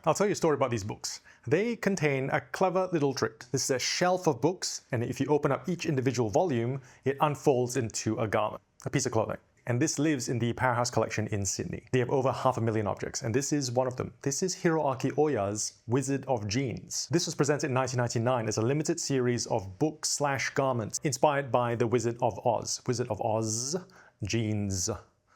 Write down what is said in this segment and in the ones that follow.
I'll tell you a story about these books. They contain a clever little trick. This is a shelf of books, and if you open up each individual volume, it unfolds into a garment, a piece of clothing. And this lives in the Powerhouse Collection in Sydney. They have over 500,000 objects, and this is one of them. This is Hiroaki Ohya's Wizard of Jeanz. This was presented in 1999 as a limited series of books/garments inspired by the Wizard of Oz. Wizard of Oz, Jeanz.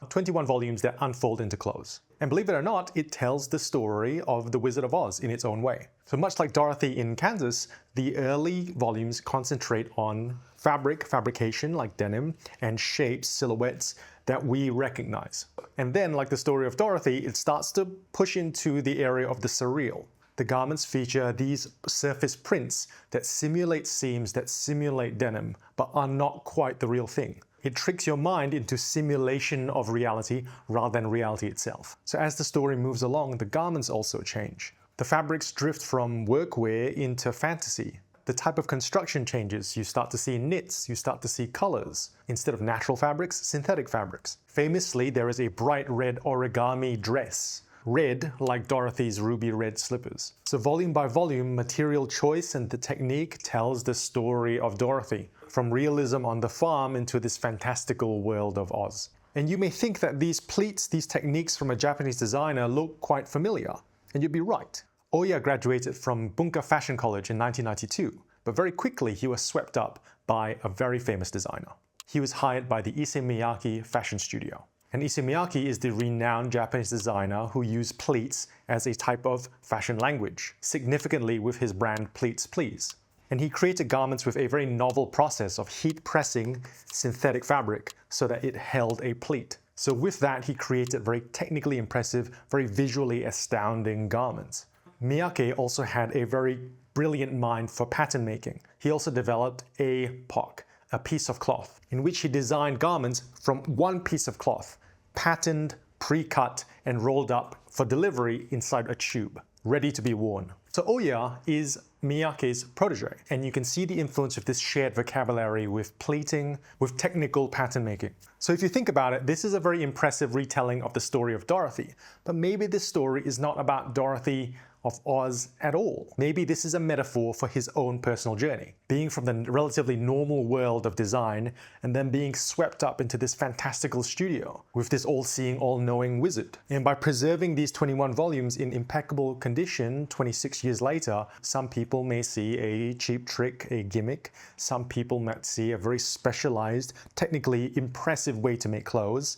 21 volumes that unfold into clothes. And believe it or not, it tells the story of the Wizard of Oz in its own way. So much like Dorothy in Kansas, the early volumes concentrate on fabrication like denim, and shapes, silhouettes that we recognize. And then, like the story of Dorothy, it starts to push into the area of the surreal. The garments feature these surface prints that simulate seams that simulate denim, but are not quite the real thing. It tricks your mind into simulation of reality rather than reality itself. So as the story moves along, the garments also change. The fabrics drift from workwear into fantasy. The type of construction changes. You start to see knits, you start to see colors. Instead of natural fabrics, synthetic fabrics. Famously, there is a bright red origami dress. Red, like Dorothy's ruby red slippers. So volume by volume, material choice and the technique tells the story of Dorothy, from realism on the farm into this fantastical world of Oz. And you may think that these pleats, these techniques from a Japanese designer look quite familiar, and you'd be right. Ohya graduated from Bunka Fashion College in 1992, but very quickly he was swept up by a very famous designer. He was hired by the Issey Miyake fashion studio. And Issey Miyake is the renowned Japanese designer who used pleats as a type of fashion language, significantly with his brand Pleats Please. And he created garments with a very novel process of heat pressing synthetic fabric so that it held a pleat. So with that, he created very technically impressive, very visually astounding garments. Miyake also had a very brilliant mind for pattern making. He also developed a POC, a piece of cloth, in which he designed garments from one piece of cloth, patterned, pre-cut, and rolled up for delivery inside a tube, ready to be worn. So Ohya is Miyake's protege, and you can see the influence of this shared vocabulary with pleating, with technical pattern making. So if you think about it, this is a very impressive retelling of the story of Dorothy, but maybe this story is not about Dorothy of Oz at all. Maybe this is a metaphor for his own personal journey, being from the relatively normal world of design and then being swept up into this fantastical studio with this all-seeing, all-knowing wizard. And by preserving these 21 volumes in impeccable condition 26 years later, some people may see a cheap trick, a gimmick. Some people might see a very specialized, technically impressive way to make clothes.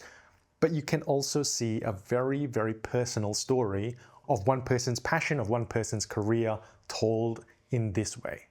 But you can also see a very, very personal story of one person's passion, of one person's career, told in this way.